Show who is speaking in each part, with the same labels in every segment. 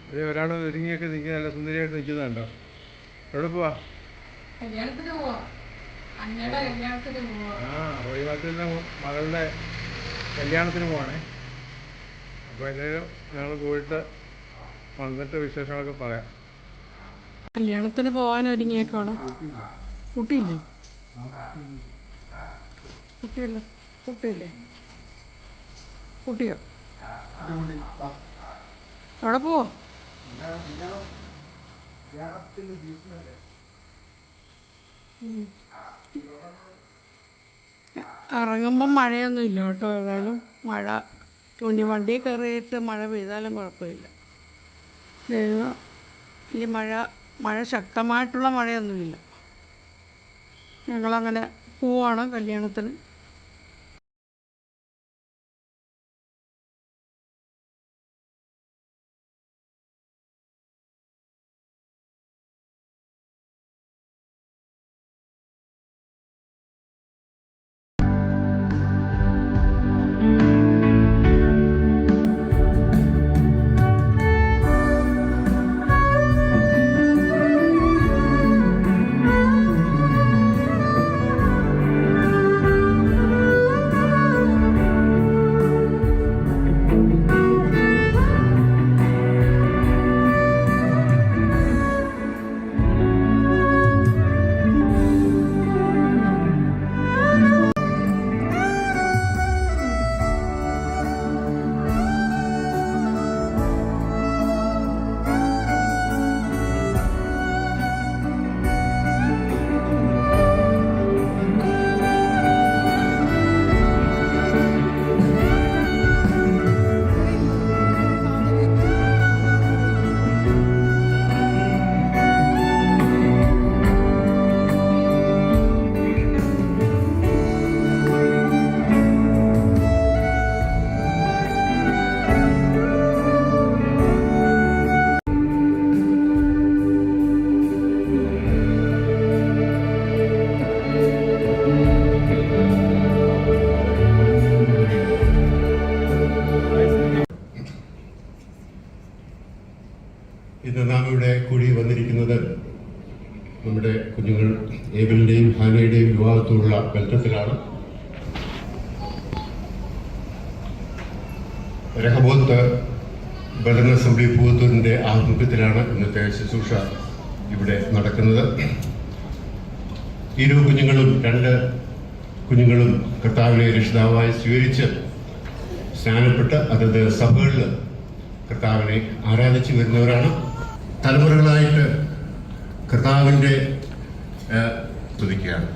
Speaker 1: അതെ, ഒരാൾ ഒരുങ്ങിയൊക്കെ നിൽക്കുക, നല്ല സുന്ദരിയായിട്ട് നിൽക്കുന്നുണ്ടോ? എവിടെ പോവാ? റോയിമാത്തിൻ്റെ മകളുടെ കല്യാണത്തിന് പോവാണേ. അപ്പോൾ എല്ലാവരും ഞങ്ങൾ പോയിട്ട് വന്നിട്ട് വിശേഷങ്ങളൊക്കെ പറയാം.
Speaker 2: കല്യാണത്തിന് പോകാൻ ഒരുങ്ങിയേക്കാണ്. കുട്ടിയില്ലേ? കുട്ടിയല്ലേ? കുട്ടിയില്ലേ? കുട്ടിയോ? എവിടെ പോവോ? ഇറങ്ങുമ്പം മഴയൊന്നും ഇല്ല കേട്ടോ. ഏതായാലും മഴ തുണി വണ്ടി കയറിയിട്ട് മഴ പെയ്താലും കുഴപ്പമില്ല. ഈ മഴ ശക്തമായിട്ടുള്ള മഴയൊന്നുമില്ല. ഞങ്ങളങ്ങനെ പോവാണ് കല്യാണത്തിന്.
Speaker 3: ഇന്ന് നാം ഇവിടെ കൂടി വന്നിരിക്കുന്നത് നമ്മുടെ കുഞ്ഞുങ്ങൾ ഏബലിൻ്റെയും ഹാനയുടെയും വിവാഹത്തോടുള്ള ബന്ധത്തിലാണ്. രഹബോത്ത് ഭരണ അസംബ്ലി പൂവത്തൂരിൻ്റെ ആഭിമുഖ്യത്തിലാണ് ഇന്നത്തെ ശുശ്രൂഷ ഇവിടെ നടക്കുന്നത്. ഇരു കുഞ്ഞുങ്ങളും, രണ്ട് കുഞ്ഞുങ്ങളും കർത്താവിനെ രക്ഷിതാവായി സ്വീകരിച്ച് സ്നാനപ്പെട്ട് അതത് സഭകളിൽ കർത്താവിനെ ആരാധിച്ചു വരുന്നവരാണ്. തലമുറകളായിട്ട് കർത്താവിൻ്റെ സ്തുതിക്കുകയാണ്.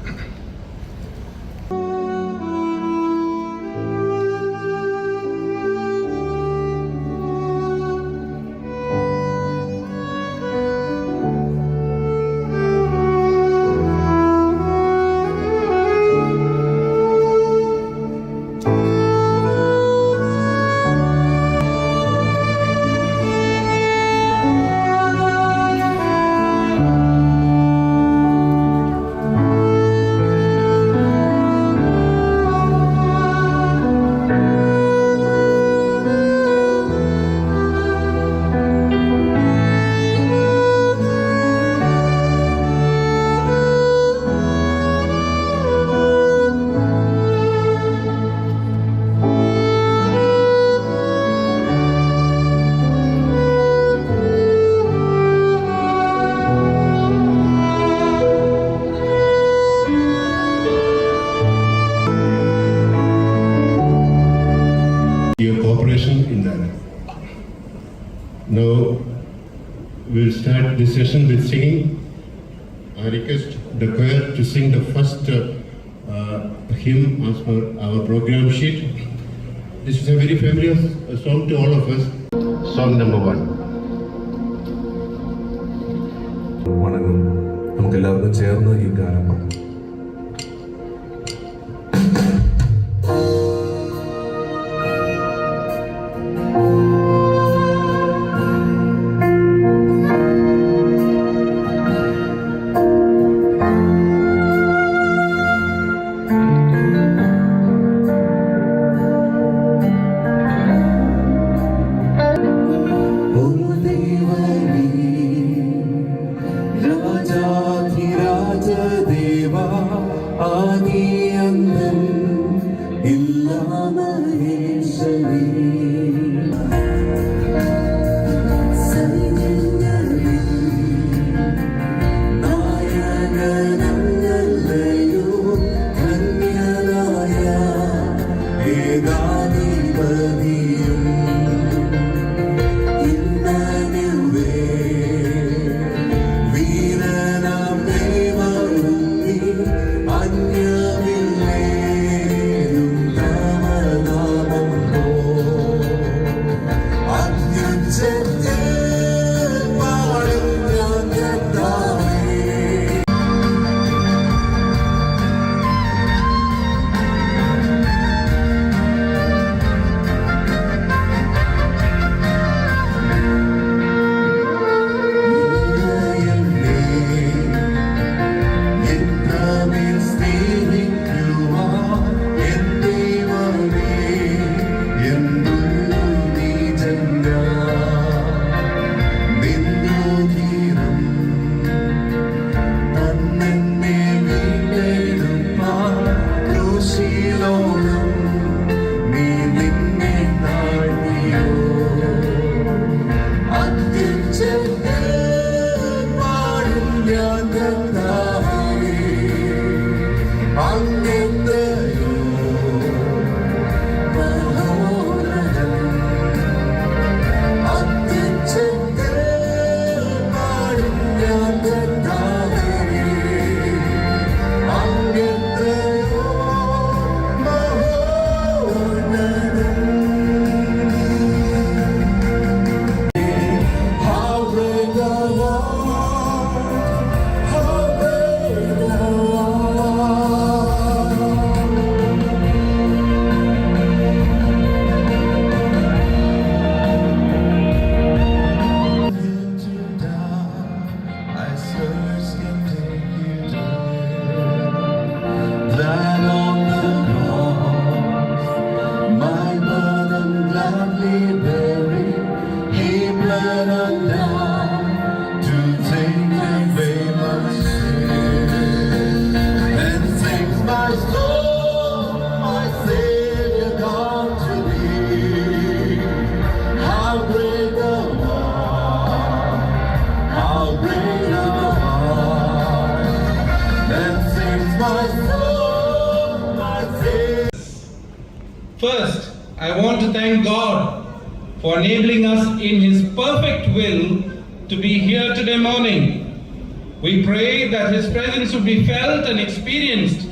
Speaker 3: In that. Now we'll start this session with singing. I request the choir to sing the first hymn as per our program sheet. This is a very familiar song to all of us. Song number 1.
Speaker 4: വണങ്ങും. നമുക്കെല്ലാവർക്കും ചേർന്ന് ഈ ഗാനം പാടാം.
Speaker 5: Oh, given down to take away my sin. And sings my soul, my Savior come to thee. How great thou art, how great thou art. Then sings my soul, my Savior.
Speaker 6: First, I want to thank God for enabling us in His perfect will to be here today morning. We pray that His presence would be felt and experienced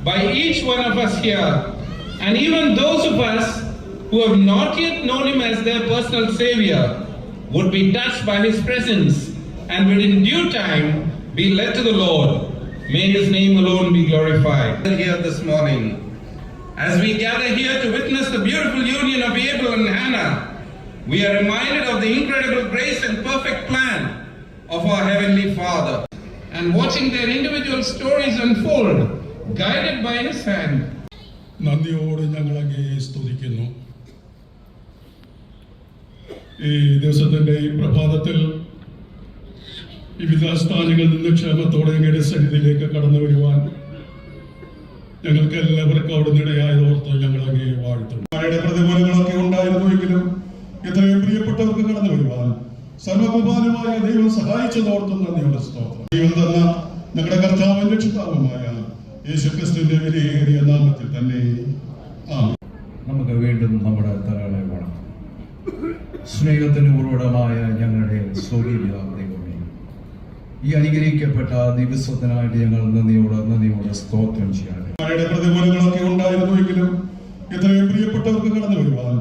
Speaker 6: by each one of us here, and even those of us who have not yet known Him as their personal Savior would be touched by His presence and will in due time be led to the Lord. May His name alone be glorified. Here this morning, as we gather here to witness the beautiful union of Abel and Hannah, we are reminded of the incredible grace and perfect plan of our Heavenly Father. And watching their individual stories unfold, guided by His hand.
Speaker 7: നന്ദിയോട് ഞങ്ങൾ അങ്ങയെ സ്തുതിക്കുന്നു. ഈ ദിവസത്തിൻ്റെ ഈ പ്രഭാതത്തിൽ വിവിധ സ്ഥാനങ്ങളിൽ നിന്ന് ക്ഷേമത്തോടെ അങ്ങയുടെ സന്നിധിയിലേക്ക് കടന്നു വരുവാൻ ഞങ്ങൾക്ക് എല്ലാവർക്കും അവിടെ നിടയായതോർത്ത് ഞങ്ങൾ അങ്ങയെ വാഴ്ത്തുന്നു. മഴയുടെ പ്രതികൂലങ്ങളൊക്കെ ഉണ്ടായിരുന്നുവെങ്കിലും ഇത്രയും പ്രിയപ്പെട്ടവർക്ക് കടന്നു വരുവാൻ സർവകുമാരമായ ദൈവം സഹായിച്ചതോർത്തും നന്ദിയുടെ സ്തോത്രം. ദൈവം തന്ന ഞങ്ങളുടെ കർത്താവും രക്ഷിതാവുമായ യേശുക്രിസ്തുവിന്റെ വിലയേറിയ നാമത്തിൽ തന്നെ ആമേൻ.
Speaker 8: നമുക്ക് വീണ്ടും നമ്മുടെ തലകളെ വേണം. സ്നേഹത്തിന് ഉറവിടമായ ഞങ്ങളുടെ സ്വർഗീയ ദൈവമേ, ഈ അനുഗ്രഹിക്കപ്പെട്ട ദിവസത്തിനായിട്ട് ഞങ്ങൾ നന്ദിയോടെ സ്തോത്രം ചെയ്യാൻ.
Speaker 7: മഴയുടെ പ്രതികൂലങ്ങളൊക്കെ ഉണ്ടായിരുന്നുവെങ്കിലും ഇത്രയും പ്രിയപ്പെട്ടവർക്ക് കടന്നു വരുവാൻ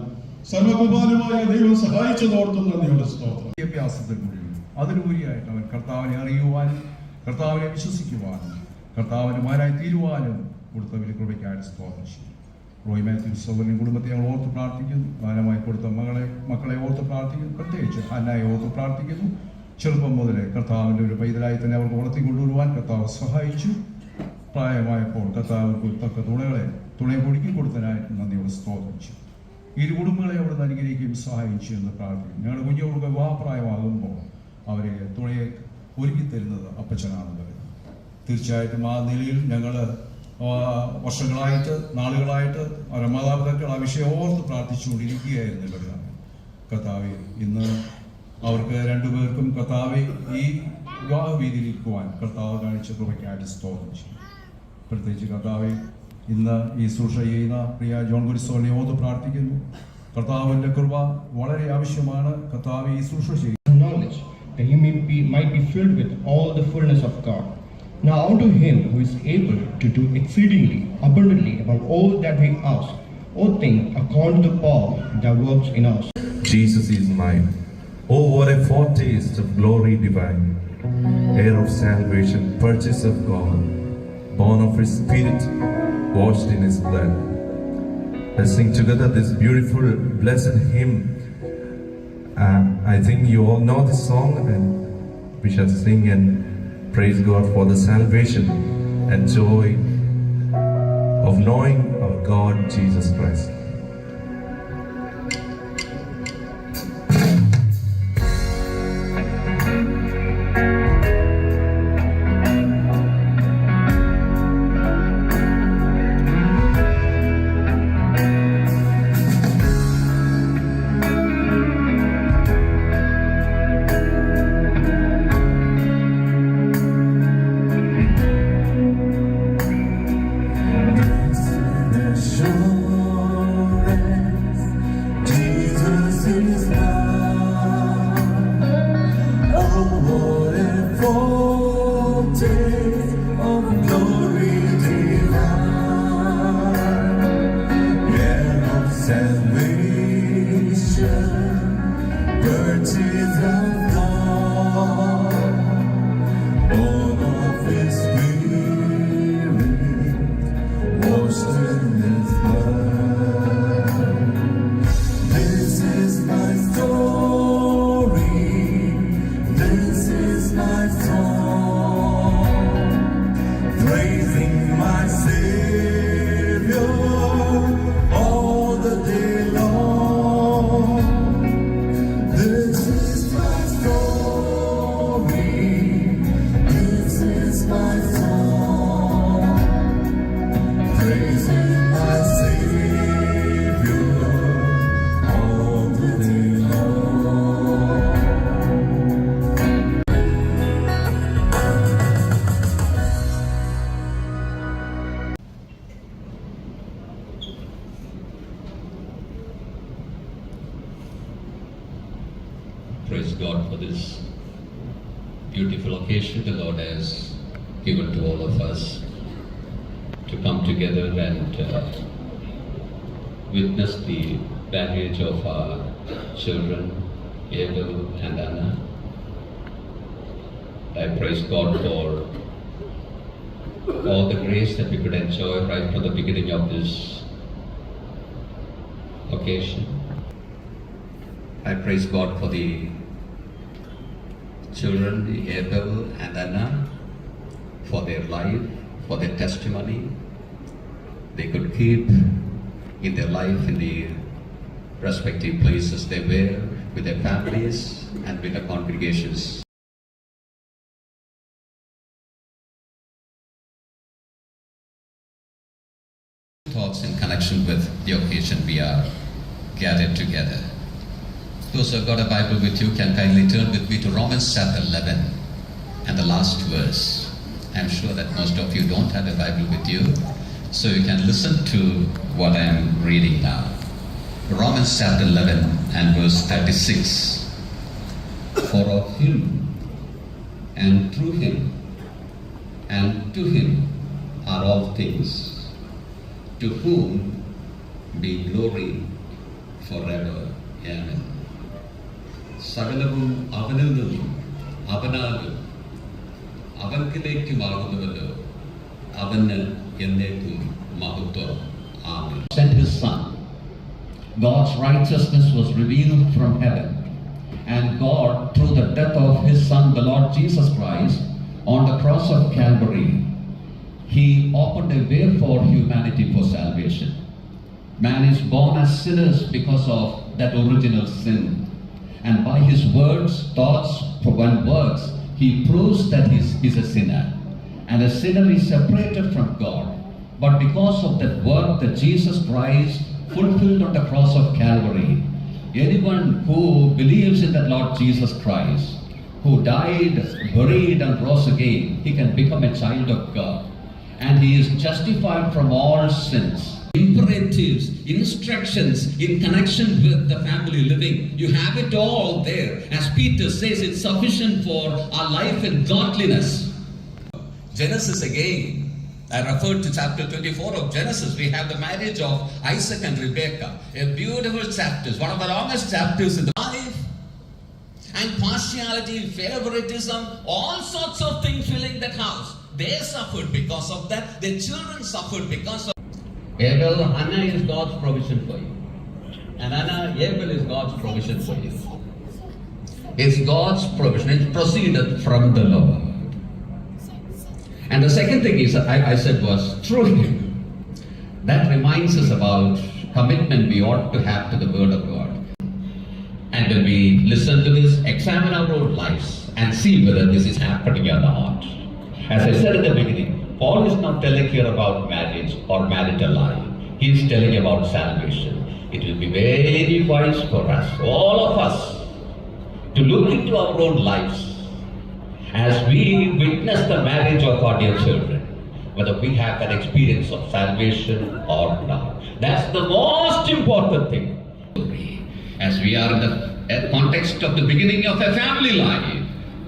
Speaker 7: സർവകുമാരമായ ദൈവം സഹായിച്ചതോർത്തും നന്ദിയുടെ സ്തോത്രം.
Speaker 8: വിദ്യാഭ്യാസത്തിൽ കൂടി അതിനുപരിയായിട്ട് അവൻ കർത്താവിനെ അറിയുവാനും കർത്താവിനെ വിശ്വസിക്കുവാനും കർത്താവിനുമാരായി തീരുവാനും കൊടുത്ത വലിയ കൃപയ്ക്കായിട്ട് സ്തോത്രം ചെയ്യും. റോയ് മാത്യു സൗകര്യം കുടുംബത്തെ ഞങ്ങൾ ഓർത്ത് പ്രാർത്ഥിക്കുന്നു. ദാനമായി കൊടുത്ത മക്കളെ ഓർത്ത് പ്രാർത്ഥിക്കുന്നു. പ്രത്യേകിച്ച് ഹന്നായെ ഓർത്ത് പ്രാർത്ഥിക്കുന്നു. ചെറുപ്പം മുതലേ കർത്താവിൻ്റെ ഒരു പൈതലായി തന്നെ അവർക്ക് വളർത്തിക്കൊണ്ടുവരുവാൻ കർത്താവ് സഹായിച്ചു. പ്രായമായപ്പോൾ കർത്താവ് തക്ക തുണയെ കൊടുക്കി കൊടുത്തതിനായിട്ട് നന്ദിയോടെ സ്തോത്രം ചെയ്യും. ഇരു കുടുംബങ്ങളെ അവിടെ നിന്ന് അനുഗ്രഹിക്കുകയും സഹായിച്ചു എന്ന് പ്രാർത്ഥിക്കും. ഞങ്ങളുടെ കുഞ്ഞുങ്ങൾക്ക് വിവാഹപ്രായമാകുമ്പോൾ അവരെ തുണയെ ഒരുക്കി തരുന്നത് അപ്പച്ചനാണെന്ന് പറയുന്നത്. തീർച്ചയായിട്ടും ആ നിലയിൽ ഞങ്ങൾ വർഷങ്ങളായിട്ട് നാളുകളായിട്ട് അവരുടെ മാതാപിതാക്കൾ ആ വിഷയം ഓർത്ത് പ്രാർത്ഥിച്ചുകൊണ്ടിരിക്കുകയായിരുന്നു ഇവരാണ്. കർത്താവെ, ഇന്ന് അവർക്ക് രണ്ടുപേർക്കും കർത്താവെ ഈ വിവാഹവേദിയിലിരിക്കുവാൻ കർത്താവ് കാണിച്ച കൃപയ്ക്കായിട്ട് സ്തോത്രം ചെയ്യും. പ്രത്യേകിച്ച് കർത്താവെ, ഇന്ന് ഈ ശുശ്രൂഷ ചെയ്യുന്ന പ്രിയ ജോൺ കുരിസ്തോനെ ഓർത്ത് പ്രാർത്ഥിക്കുന്നു. കർത്താവിൻ്റെ കൃപ വളരെ ആവശ്യമാണ്. കർത്താവ് ഈ ശുശ്രൂഷ ചെയ്യും.
Speaker 9: Knowledge that he might be filled with all the fullness of God. Now unto him who is able to do exceedingly abundantly above all that we ask or think according to the power that works in us.
Speaker 4: Jesus is mine. Oh, what a foretaste of glory divine, heir of salvation, purchase of God, born of His Spirit, washed in His blood. Let's sing together this beautiful, blessed hymn. I think you all know this song, and we shall sing and praise God for the salvation and joy of knowing our God Jesus Christ.
Speaker 5: This is my song.
Speaker 10: God for this beautiful occasion the Lord has given to all of us to come together and witness the marriage of our children, Abel and Anna. I praise God for all the grace that we could enjoy right from the beginning of this occasion. I praise God for the children, Abel and Anna, for their life, for their testimony. They could keep in their life in the respective places they were, with their families and with their congregations. Thoughts in connection with the occasion we are gathered together. Those who have got a Bible with you can kindly turn with me to Romans chapter 11 and the last verse. I'm sure that most of you don't have a Bible with you, so you can listen to what I am reading now. Romans chapter 11 and verse 36. For of him and through him and to him are all things, to whom be glory forever. Amen. സകലവും അവനിൽ നിന്നും അവനാലും അവൻകിലേക്കുമാകുന്നുവല്ലോ, അവന് എന്നേക്കും മഹത്വം. ആമേൻ. Sent his son. God's righteousness was revealed from heaven, and God, through the death of his son, the Lord Jesus Christ, on the cross of Calvary, he opened a way for humanity for salvation. Man is born as sinners because of that original sin. And by his words, thoughts, and works, he proves that he is a sinner. And a sinner is separated from God. But because of that work that Jesus Christ fulfilled on the cross of Calvary, anyone who believes in the Lord Jesus Christ, who died, buried, and rose again, he can become a child of God. And he is justified from all sins. Imperatives, instructions in connection with the family living. You have it all there. As Peter says, it's sufficient for our life in godliness. Genesis again. I referred to chapter 24 of Genesis. We have the marriage of Isaac and Rebekah. A beautiful chapter. One of the longest chapters in the life. And partiality, favoritism, all sorts of things filling that house. They suffered because of that. Their children suffered because of Abel. Anna is God's provision for you. And Anna, Abel is God's provision for you. It's God's provision. It proceeded from the Lord. And the second thing is, I said was through him. That reminds us about commitment we ought to have to the Word of God. And when we listen to this, examine our own lives and see whether this is happening or not. As I said in the beginning, Paul is not telling here about marriage or marital life. He is telling about salvation. It will be very wise for us, all of us, to look into our own lives as we witness the marriage of our dear children, whether we have an experience of salvation or not. That's the most important thing. As we are in the context of the beginning of a family life,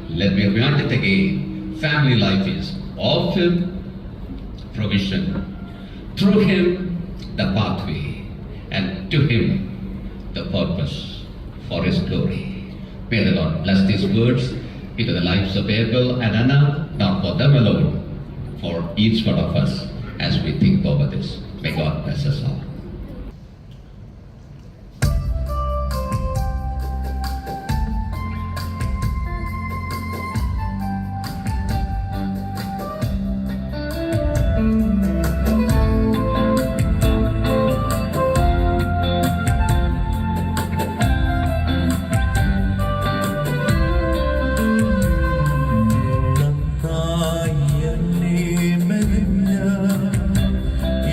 Speaker 10: let me remind it again. Family life is of him, provision, through him, the pathway, and to him, the purpose for his glory. May the Lord bless these words into the lives of Abel and Anna, not for them alone, for each one of us as we think over this. May God bless us all.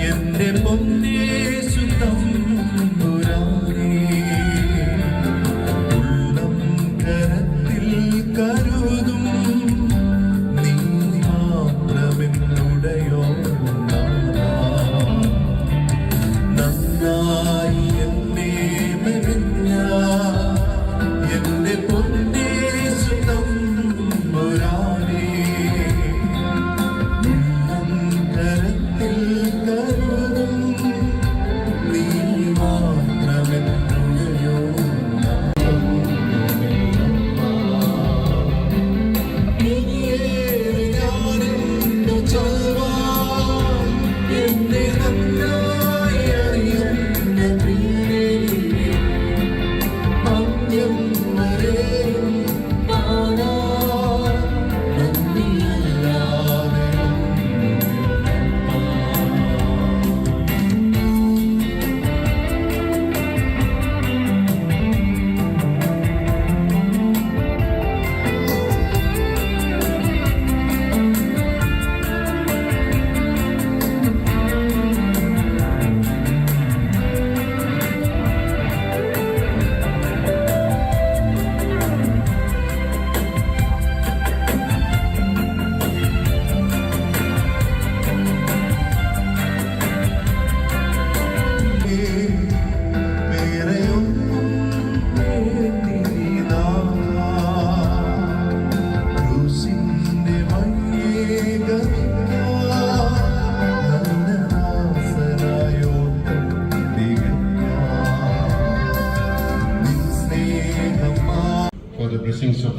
Speaker 5: എന്റെ പൊന്നേ
Speaker 3: the blessings of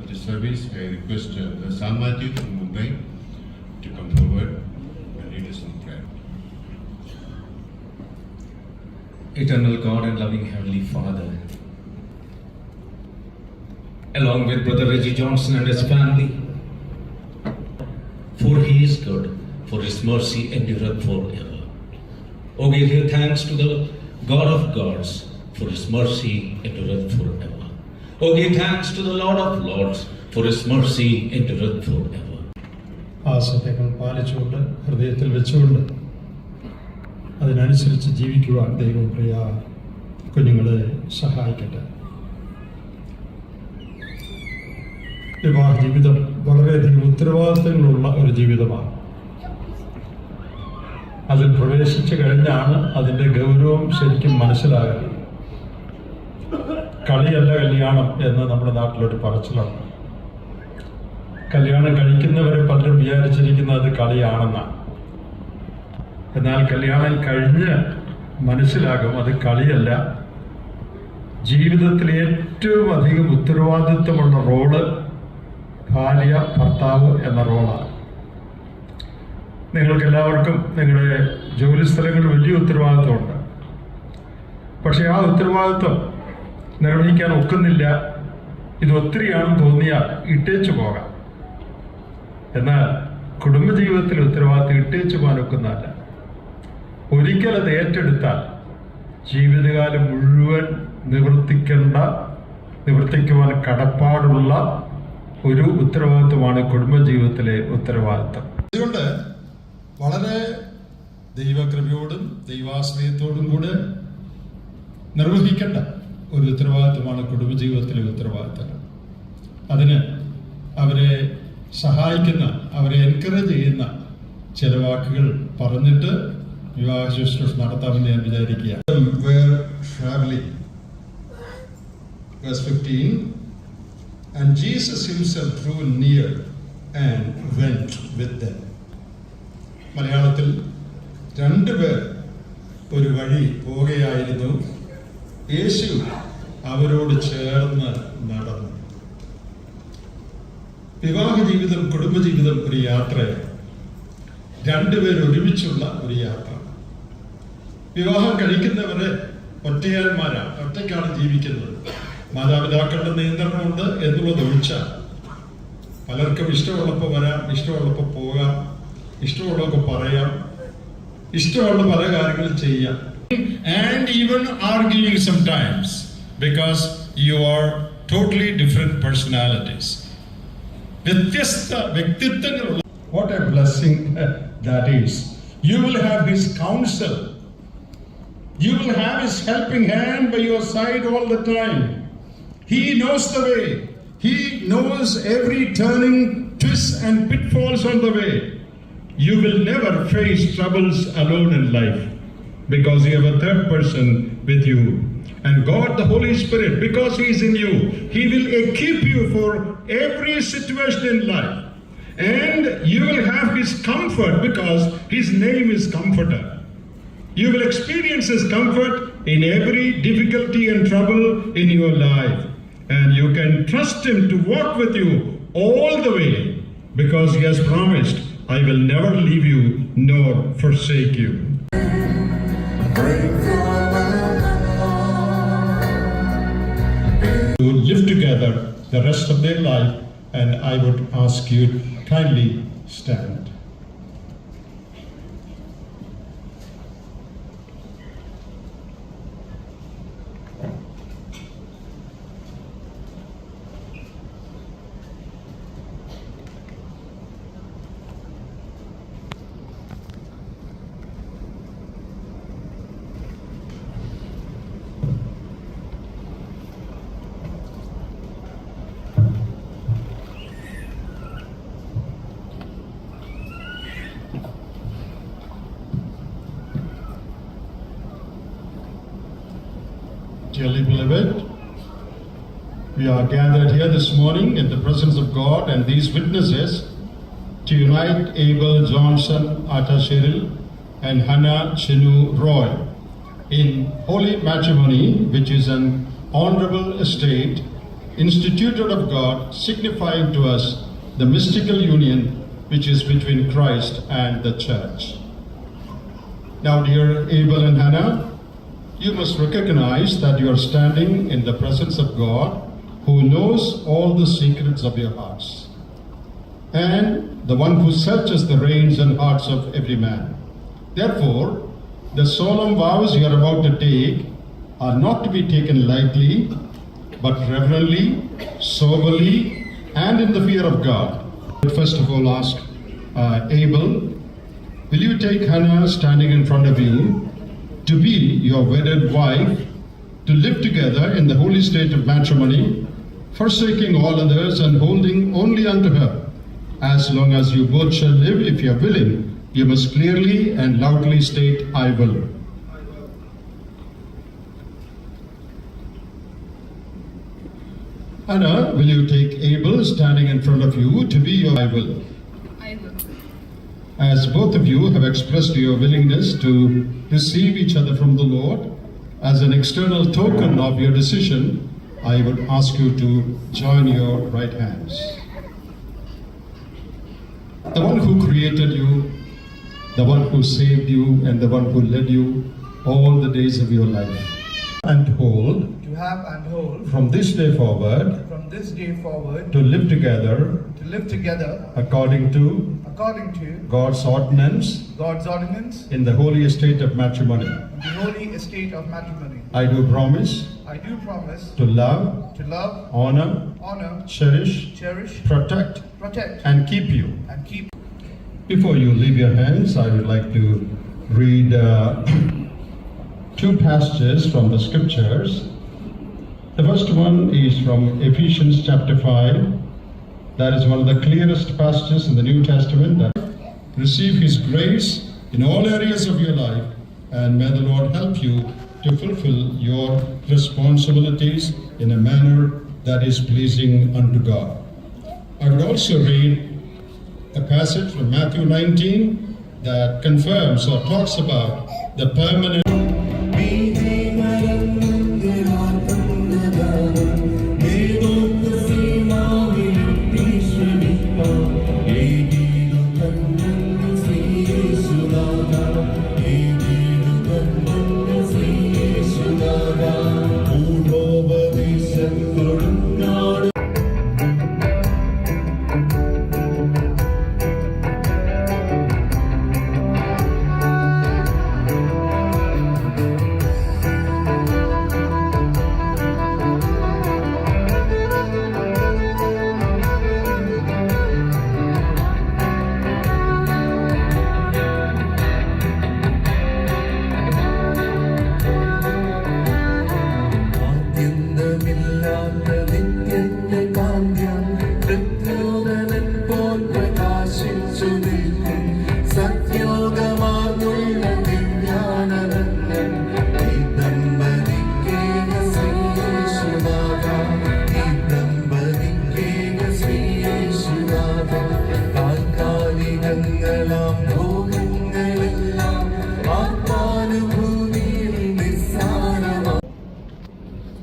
Speaker 3: the service, I request Sam Matthew from Mumbai to come forward and lead us in prayer.
Speaker 11: Eternal God and loving Heavenly Father, along with Brother Reggie Johnson and his family, for He is good, for His mercy endureth forever. O give your thanks to the God of gods, for His mercy endureth forever. O give thanks to the Lord of lords, for His mercy endureth forever.
Speaker 7: ആ സത്യങ്ങൾ പാലിച്ചുകൊണ്ട് ഹൃദയത്തിൽ വെച്ചുകൊണ്ട് അതിനനുസരിച്ച് ജീവിക്കുവാൻ ദൈവം പ്രിയ കുഞ്ഞുങ്ങളെ സഹായിക്കട്ടെ. വിവാഹ ജീവിതം വളരെയധികം ഉത്തരവാദിത്തങ്ങളുള്ള ഒരു ജീവിതമാണ്. അതിൽ പ്രവേശിച്ചു കഴിഞ്ഞാണ് അതിൻ്റെ ഗൗരവം ശരിക്കും മനസ്സിലാകുന്നത്. കളിയല്ല കല്യാണം എന്ന് നമ്മുടെ നാട്ടിലൊരു പറച്ചിലാണ്. കല്യാണം കഴിക്കുന്നവരെ പലരും വിചാരിച്ചിരിക്കുന്നത് അത് കളിയാണെന്നാണ്. എന്നാൽ കല്യാണം കഴിഞ്ഞ് മനസ്സിലാകും അത് കളിയല്ല. ജീവിതത്തിൽ ഏറ്റവും അധികം ഉത്തരവാദിത്വമുള്ള റോള് ഭാര്യ ഭർത്താവ് എന്ന റോളാണ്. നിങ്ങൾക്കെല്ലാവർക്കും നിങ്ങളുടെ ജോലി സ്ഥലങ്ങളിൽ വലിയ ഉത്തരവാദിത്വമുണ്ട്. പക്ഷെ ആ ഉത്തരവാദിത്വം നിർവഹിക്കാൻ ഒക്കുന്നില്ല, ഇത് ഒത്തിരിയാണെന്ന് തോന്നിയാൽ ഇട്ടേച്ചു പോകാം. എന്നാൽ കുടുംബജീവിതത്തിൽ ഉത്തരവാദിത്വം ഇട്ടേച്ചു പോകാൻ ഒക്കുന്നതല്ല. ഒരിക്കൽ അത് ഏറ്റെടുത്താൽ ജീവിതകാലം മുഴുവൻ നിവർത്തിക്കുവാൻ കടപ്പാടുള്ള ഒരു ഉത്തരവാദിത്വമാണ് കുടുംബജീവിതത്തിലെ ഉത്തരവാദിത്വം. അതുകൊണ്ട് വളരെ ദൈവകൃപയോടും ദൈവാശ്രയത്തോടും കൂടെ നിർവഹിക്കേണ്ട ഒരു ഉത്തരവാദിത്വമാണ് കുടുംബജീവിതത്തിലെ ഉത്തരവാദിത്തങ്ങൾ. അതിന് അവരെ സഹായിക്കുന്ന, അവരെ എൻകറേജ് ചെയ്യുന്ന ചില വാക്കുകൾ പറഞ്ഞിട്ട് വിവാഹ ശുശ്രൂഷ നടത്താമെന്ന് ഞാൻ വിചാരിക്കുക. Verse 15, and Jesus himself drew near and went with them. മലയാളത്തിൽ രണ്ടുപേർ ഒരു വഴി പോവുകയായിരുന്നു, യേശു അവരോട് ചേർന്ന് നടന്നു. വിവാഹ ജീവിതം, കുടുംബജീവിതം ഒരു യാത്രയാണ്. രണ്ടുപേർ ഒരുമിച്ചുള്ള ഒരു യാത്ര. വിവാഹം കഴിക്കുന്നവരെ ഒറ്റയാന്മാരാണ്, ഒറ്റയ്ക്കാണ് ജീവിക്കുന്നത്. മാതാപിതാക്കളുടെ നിയന്ത്രണമുണ്ട് എന്നുള്ളത് ഒഴിച്ചാൽ പലർക്കും ഇഷ്ടമുള്ളപ്പോൾ വരാം, ഇഷ്ടമുള്ളപ്പോൾ പോകാം, ഇഷ്ടമുള്ളതൊക്കെ പറയാം, ഇഷ്ടമുള്ള പല കാര്യങ്ങളും ചെയ്യാം. And even arguing sometimes because you are totally different personalities. വ്യത്യസ്ത വ്യക്തിത്വങ്ങളുള്ള. What a blessing that is. You will have His counsel. You will have His helping hand by your side all the time. He knows the way. He knows every turning, twists and pitfalls on the way. You will never face troubles alone in life because you have a third person with you. And God, the Holy Spirit, because He is in you, He will equip you for every situation in life. And you will have His comfort because His name is Comforter. You will experience His comfort in every difficulty and trouble in your life. And you can trust Him to walk with you all the way because He has promised, I will never leave you nor forsake you. To live together the rest of their life, and I would ask you to kindly stand. Dearly beloved, we are gathered here this morning in the presence of God and these witnesses to unite Abel Johnson Atta Cheryl and Hannah Chinu Roy in holy matrimony, which is an honorable estate instituted of God, signifying to us the mystical union which is between Christ and the church. Now, dear Abel and Hannah, you must recognize that you are standing in the presence of God, who knows all the secrets of your hearts, and the one who searches the reins and hearts of every man. Therefore, the solemn vows you are about to take are not to be taken lightly, but reverently, soberly, and in the fear of God. First of all, ask Abel, will you take Hannah standing in front of you to be your wedded wife, to live together in the holy state of matrimony, forsaking all others and holding only unto her? As long as you both shall live, if you are willing, you must clearly and loudly state, I will. Hannah, will you take Abel standing in front of you to be your I will?
Speaker 12: I will.
Speaker 7: As both of you have expressed your willingness to receive each other from the Lord, as an external token of your decision, I would ask you to join your right hands. The one who created you, the one who saved you, and the one who led you all the days of your life. And hold,
Speaker 12: To have and hold
Speaker 7: from this day forward,
Speaker 12: from this day forward
Speaker 7: to live together
Speaker 12: to live together
Speaker 7: according to
Speaker 12: according to
Speaker 7: God's ordinance
Speaker 12: God's ordinance
Speaker 7: in the holy estate of matrimony.
Speaker 12: and the holy estate of matrimony.
Speaker 7: I do promise
Speaker 12: I do promise
Speaker 7: to love,
Speaker 12: to love,
Speaker 7: honor,
Speaker 12: honor,
Speaker 7: cherish,
Speaker 12: cherish,
Speaker 7: protect,
Speaker 12: protect,
Speaker 7: and keep you.
Speaker 12: and keep.
Speaker 7: Before you leave your hands, I would like to read two passages from the scriptures. The first one is from Ephesians chapter 5. That is one of the clearest passages in the New Testament. That receive His grace in all areas of your life, and may the Lord help you to fulfill your responsibilities in a manner that is pleasing unto God. I would also read a passage from Matthew 19 that confirms or talks about the permanent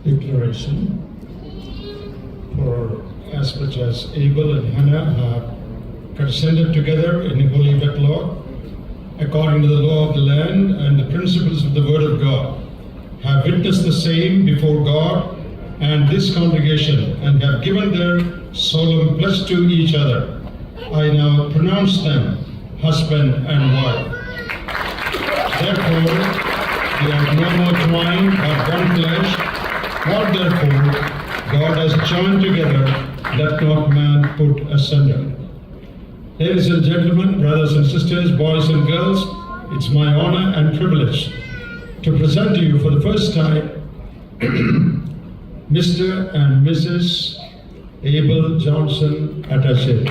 Speaker 7: declaration for as much as Abel and Hannah have consented together in holy wedlock according to the law of the land and the principles of the word of God, have witnessed the same before God and this congregation, and have given their solemn pledge to each other. I now pronounce them husband and wife. Therefore, they are no more twined but one flesh. What therefore God has joined together, let not man put asunder. Ladies and gentlemen, brothers and sisters, boys and girls, it's my honor and privilege to present to you for the first time Mr. and Mrs. Abel Johnson Attaché.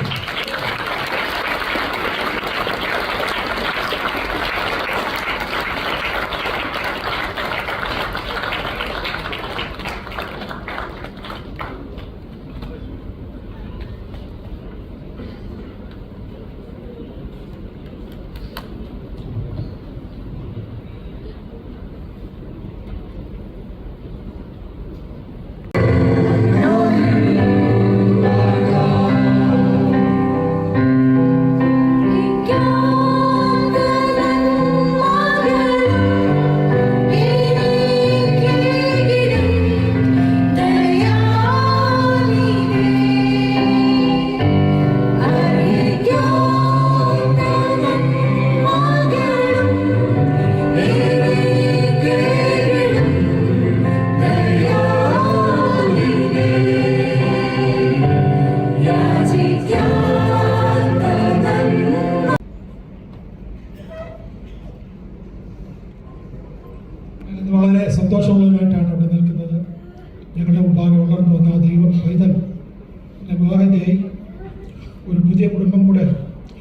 Speaker 7: പുതിയ കുടുംബം കൂടെ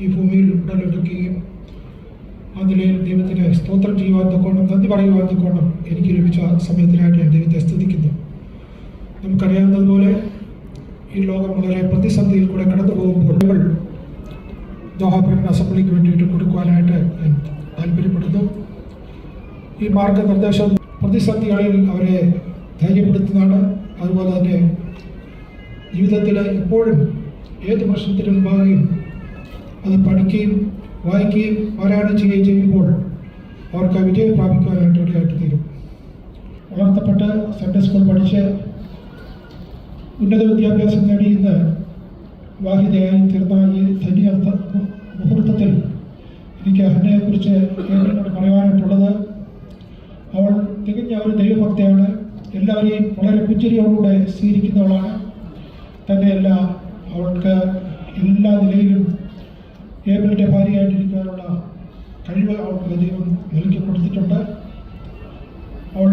Speaker 7: ഈ ഭൂമിയിൽ ഉടലെടുക്കുകയും അതിൽ ദൈവത്തിന് സ്തോത്രം ചെയ്യുവാൻ തക്കോണം, നന്ദി പറയുവാൻ തക്കോണം എനിക്ക് ലഭിച്ച സമയത്തിനായിട്ട് ഞാൻ ദൈവത്തെ സ്തുതിക്കുന്നു. നമുക്കറിയാവുന്നതുപോലെ ഈ ലോകം വളരെ പ്രതിസന്ധിയിൽ കൂടെ കടന്നു പോകുമ്പോൾ ദോഹ പ്രകടന അസംബ്ലിക്ക് വേണ്ടിയിട്ട് കൊടുക്കുവാനായിട്ട് ഞാൻ താല്പര്യപ്പെടുന്നു. ഈ മാർഗനിർദ്ദേശം പ്രതിസന്ധികളിൽ അവരെ ധൈര്യപ്പെടുത്തുന്നതാണ്. അതുപോലെ തന്നെ ജീവിതത്തിൽ എപ്പോഴും ഏത് പ്രശ്നത്തിനും മുമ്പാകുകയും അത് പഠിക്കുകയും വായിക്കുകയും പാരായണം ചെയ്യുകയും ചെയ്യുമ്പോൾ അവർക്ക് വിജയം പ്രാപിക്കുവാനായിട്ട് ഇടയായിട്ട് തീരും. വളർത്തപ്പെട്ട് സൺഡേ സ്കൂൾ പഠിച്ച് ഉന്നത വിദ്യാഭ്യാസം നേടി ഇന്ന് വിവാഹിതയായി തീർന്ന ഈ ധന്യ മുഹൂർത്തത്തിൽ എനിക്ക് ഹന്നയെക്കുറിച്ച് എന്നോട് പറയാനായിട്ടുള്ളത്, അവൾ തികഞ്ഞ ഒരു ദൈവഭക്തയാണ്. എല്ലാവരെയും വളരെ പുഞ്ചിരിയോടുകൂടെ സ്വീകരിക്കുന്നവളാണ്. തന്നെയല്ല, അവൾക്ക് എല്ലാ നിലയിലും ഏബിളിൻ്റെ ഭാര്യയായിട്ടിരിക്കാനുള്ള കഴിവ് അവൾക്ക് ദൈവം നൽകി കൊടുത്തിട്ടുണ്ട്. അവൾ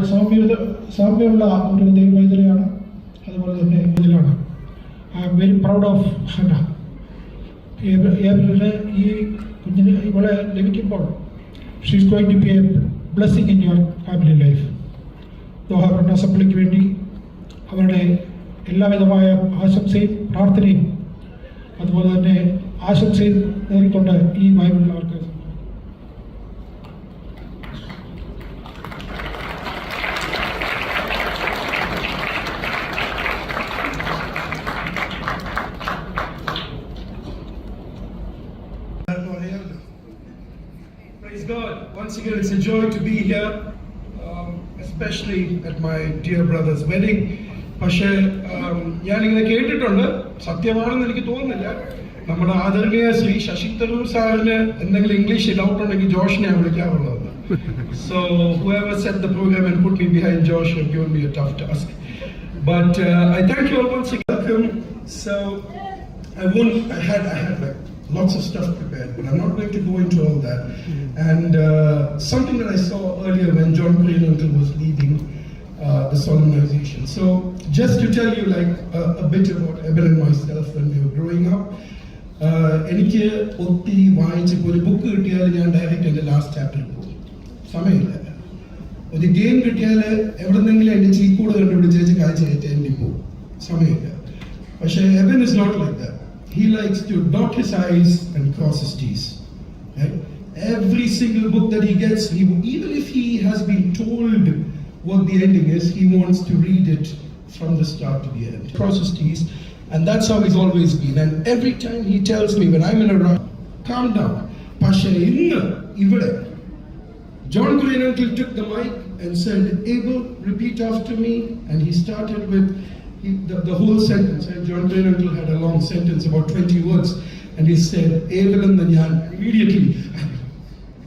Speaker 7: സൗമ്യമുള്ള ഒരു ദൈവവൈദ്യയാണ്. അതുപോലെ തന്നെ ഇതിലാണ് I am very proud of Hannah. ഏബിളിന് ഈ കുഞ്ഞിന് ഇവളെ ലഭിക്കുമ്പോൾ she is going to be a blessing in your family life. Doha പ്രകടന അസംബ്ലിക്ക് വേണ്ടി അവരുടെ എല്ലാവിധമായ ആശംസയും പ്രാർത്ഥനയും അതുപോലെ തന്നെ ആശംസയും നേരിക്കൊണ്ട് ഈ ബൈബിൾ അവർക്ക്
Speaker 13: Praise God. Once again, it's a joy to be here, especially at my dear brother's wedding. പക്ഷേ ഞാനിങ്ങനെ കേട്ടിട്ടുണ്ട്, സത്യമാണെന്ന് എനിക്ക് തോന്നുന്നില്ല. നമ്മുടെ ആദരണീയ ശ്രീ ശശി തരൂർ സാറിന് എന്തെങ്കിലും ഇംഗ്ലീഷ് ഡൗട്ട് ഉണ്ടെങ്കിൽ ജോഷിനെ വിളിക്കാറുള്ളത്. So whoever set the program and put me behind Josh have given me a tough task. But I thank you all once again. Welcome. So I had like lots of stuff prepared, but I'm not going to go into all that. And something that I saw earlier when John Green uncle was leading the solemnization. So just to tell you like a bit about Eben and myself when we were growing up. എനിക്ക് ഒത്തിരി വായിച്ച് ഒരു book കിട്ടിയാൽ ഞാൻ direct എൻ്റെ last ചാപ്റ്ററിൽ പോകും. സമയമില്ല. ഒരു ഗെയിം കിട്ടിയാൽ എവിടെന്നെങ്കിലും എൻ്റെ ചീക്കൂട് കണ്ടുപിടിച്ച് കാഴ്ച കയറ്റി പോകും. സമയമില്ല. പക്ഷേ Eben is not like that. He likes to dot his I's and cross his T's. Right? Every single book that he gets, even if he has been told what the ending is, he wants to read it from the start to the end. Cross his T's, and that's how he's always been. And every time he tells me when I'm in a rush, calm down. Pasha inna ivide. John Green uncle took the mic and said, "Abel, repeat after me." And he started with the whole sentence. And John Green uncle had a long sentence, about 20 words, and he said, "Abel and Nyan." Immediately,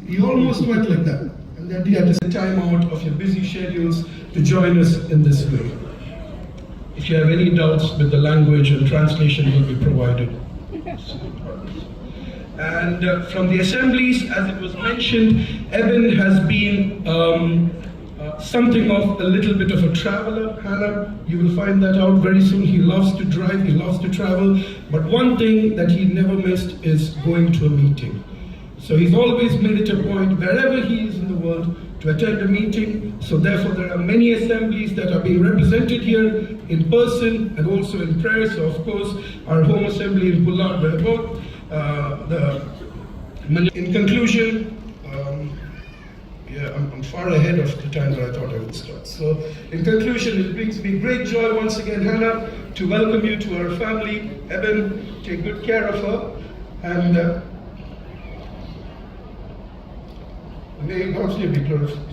Speaker 13: he almost went like that. And then he had to take time out of your busy schedules to join us in this way. If you have any doubts with the language and translation will be provided. And from the assemblies, as it was mentioned, Eben has been something of a little bit of a traveler. Hannah, you will find that out very soon. He loves to drive, he loves to travel, but one thing that he never missed is going to a meeting. So he's always made it a point, wherever he is in the world, to attend a meeting. So therefore there are many assemblies that are being represented here in person and also in prayer. So of course our home assembly in Pullard, where both in conclusion, I'm far ahead of the time that I thought I would start. So in conclusion, it brings me great joy once again, Hannah, to welcome you to our family. Eben, take good care of her, and may God's name be glorified.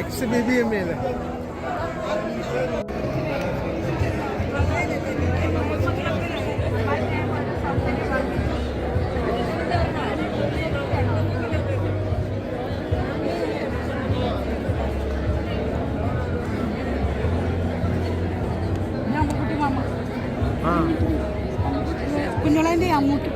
Speaker 1: X BBM അല്ലേ?
Speaker 2: കുഞ്ഞോളേൻ്റെ അമ്മൂട്ടി